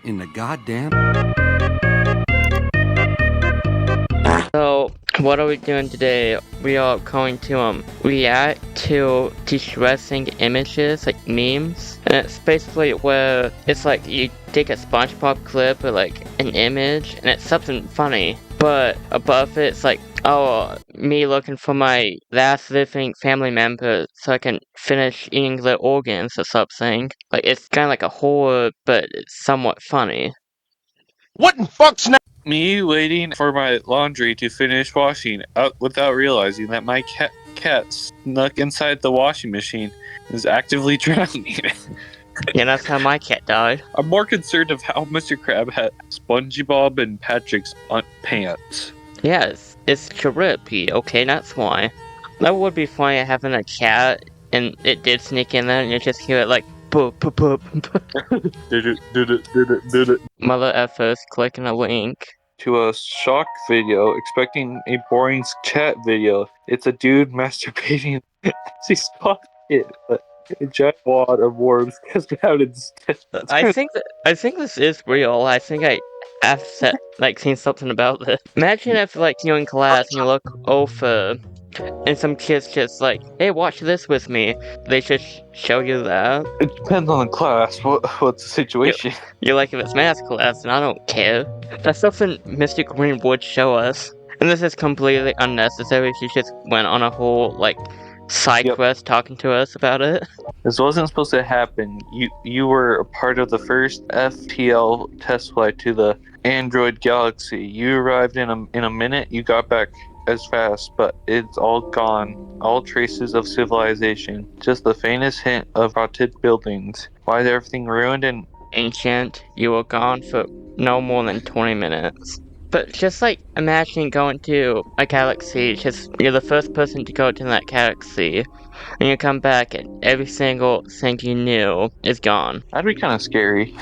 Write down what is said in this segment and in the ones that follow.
in the goddamn... So, what are we doing today? We are going to react to distressing images, like memes. And it's basically where it's like you take a SpongeBob clip or like an image and it's something funny. But above it, it's like, oh, me looking for my last living family member so I can finish eating their organs or something. Like, it's kind of like a horror, but it's somewhat funny. What in fuck's name? Me waiting for my laundry to finish washing without realizing that my cat snuck inside the washing machine and is actively drowning. Yeah, that's how my cat died. I'm more concerned of how Mr. Crab had SpongeBob and Patrick's pants. Yes, it's trippy, okay, that's why. That would be funny having a cat and it did sneak in there and you just hear it like boop boop boop. Did it. Mother effers clicking a link. To a shock video, expecting a boring chat video. It's a dude masturbating as he spots it, but a giant wad of worms comes out instead. I think this is real. I think I have seen something about this. Imagine if like you're in class and you look over and some kids just like, hey, watch this with me. They just show you that. It depends on the class. What's the situation? You're like, if it's math class, and I don't care. That's something Mr. Green would show us. And this is completely unnecessary. He just went on a whole, like, side quest talking to us about it. This wasn't supposed to happen. You were a part of the first FTL test flight to the Android Galaxy. You arrived in a minute. You got back as fast, but it's all gone. All traces of civilization. Just the faintest hint of rotted buildings. Why is everything ruined and ancient? You were gone for no more than 20 minutes. But just like imagine going to a galaxy, just you're the first person to go to that galaxy, and you come back and every single thing you knew is gone. That'd be kind of scary.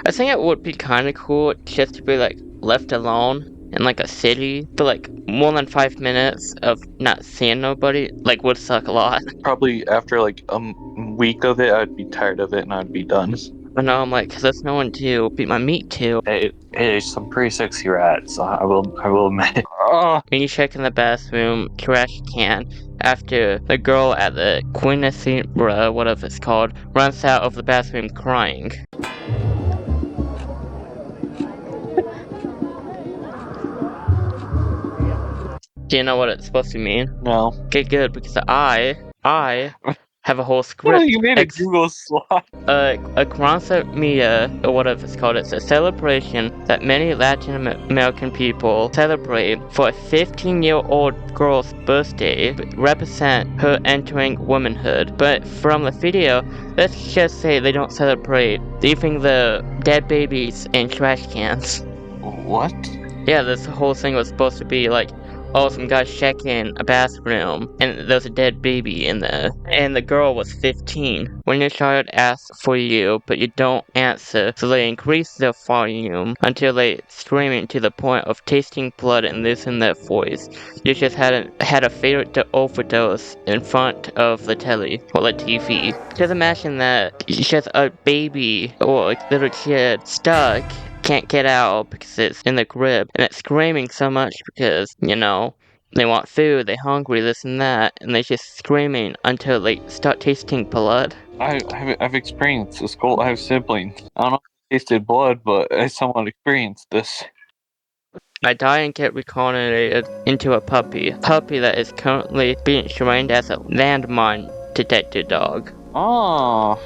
I think it would be kind of cool just to be like left alone in like a city for like more than 5 minutes of not seeing nobody, like would suck a lot. Probably after like a week of it, I'd be tired of it and I'd be done. But now I'm like, cause there's no one to beat my meat to. Hey, some pretty sexy rats. I will admit. When you check in the bathroom trash can after the girl at the Quinessera, whatever it's called, runs out of the bathroom crying. Do you know what it's supposed to mean? No. Okay, good, because I have a whole script. Oh, you made a Google slot. A Media, or whatever it's called, it's a celebration that many Latin American people celebrate for a 15-year-old girl's birthday, represent her entering womanhood. But from the video, let's just say they don't celebrate leaving the dead babies in trash cans. What? Yeah, this whole thing was supposed to be like, oh, some guys check in a bathroom, and there's a dead baby in there. And the girl was 15. When your child asks for you, but you don't answer, so they increase their volume until they screaming to the point of tasting blood and losing their voice. You just had a fatal overdose in front of the telly, or the TV. Just imagine that it's just a baby, or a little kid, stuck, can't get out because it's in the crib, and it's screaming so much because, you know, they want food, they're hungry, this and that, and they're just screaming until they start tasting blood. I've experienced this. I have siblings. I don't know if I tasted blood, but I somewhat experienced this. I die and get reincarnated into a puppy that is currently being trained as a landmine detector dog. Oh.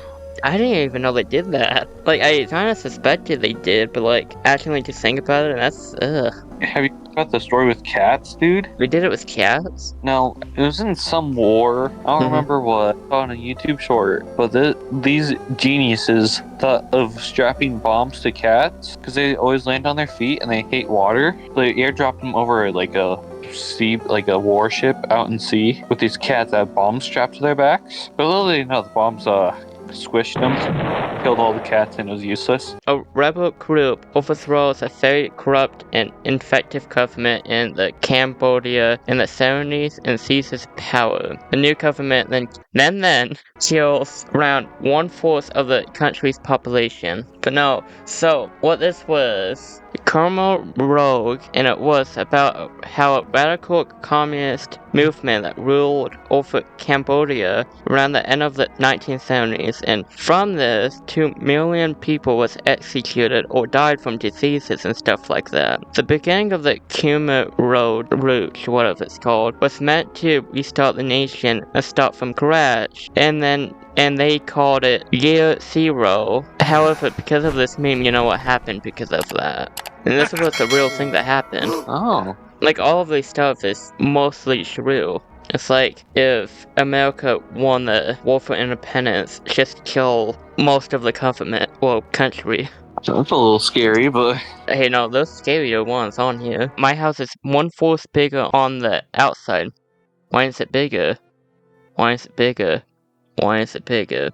I didn't even know they did that. Like, I kind of suspected they did, but like, actually just think about it, and that's, Have you got the story with cats, dude? They did it with cats? No, it was in some war. I don't remember what. On a YouTube short. But these geniuses thought of strapping bombs to cats because they always land on their feet and they hate water. So they airdropped them over like a warship out in sea with these cats that have bombs strapped to their backs. But little did they know the bombs squished them, killed all the cats, and it was useless. A rebel group overthrows a very corrupt and effective government in the Cambodia in the 70s and seizes power. The new government then kills around 1/4 of the country's population. But no, so what this was, Khmer Rogue, and it was about how a radical communist movement that ruled over Cambodia around the end of the 1970s, and from this, 2 million people was executed or died from diseases and stuff like that. The beginning of the Khmer Road route, whatever it's called, was meant to restart the nation and start from scratch, and they called it Year Zero. However, because of this meme, you know what happened because of that. And this was a real thing that happened. Oh. Like, all of this stuff is mostly true. It's like if America won the war for independence, just kill most of the government or country. That's a little scary, but Hey, no, those scarier ones on here. My house is 1/4 bigger on the outside. Why is it bigger? Why is it bigger? Why is it bigger?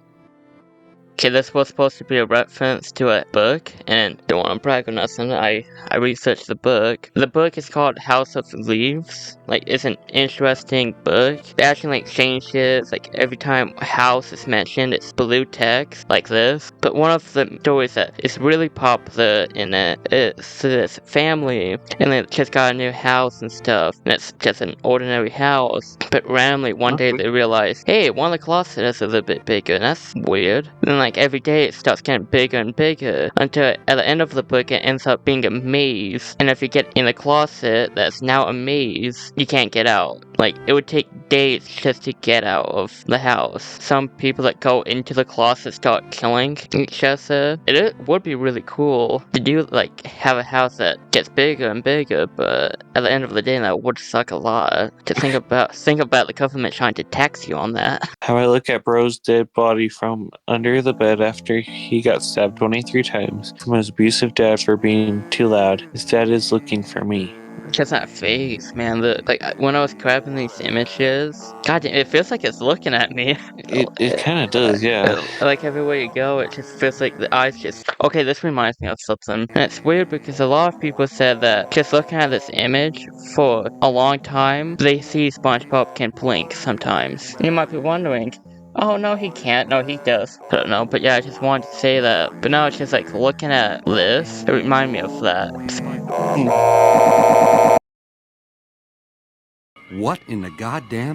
Okay, this was supposed to be a reference to a book, and don't want to brag or nothing, I researched the book. The book is called House of Leaves. Like, it's an interesting book. They actually, like, change it. Like, every time house is mentioned, it's blue text, like this. But one of the stories that is really popular in it is this family, and they just got a new house and stuff, and it's just an ordinary house. But randomly, one day they realize, hey, one of the closets is a little bit bigger, and that's weird. And like every day it starts getting bigger and bigger until at the end of the book it ends up being a maze. And if you get in the closet that's now a maze, you can't get out. Like, it would take days just to get out of the house. Some people that go into the closet start killing each other. It would be really cool to do, like, have a house that gets bigger and bigger, but at the end of the day that would suck a lot. To think about the government trying to tax you on that. how I look at Bro's dead body from under the bed after he got stabbed 23 times from his abusive dad for being too loud. His dad is looking for me. Just that face, man. When I was grabbing these images, god damn, it feels like it's looking at me. It kind of does, yeah. Like everywhere you go, it just feels like the eyes just. Okay, this reminds me of something. And it's weird because a lot of people said that just looking at this image for a long time, they see SpongeBob can blink sometimes. And you might be wondering, oh no, he can't. No, he does. I don't know, but yeah, I just wanted to say that. But now it's just like looking at this, it reminded me of that. What in the goddamn?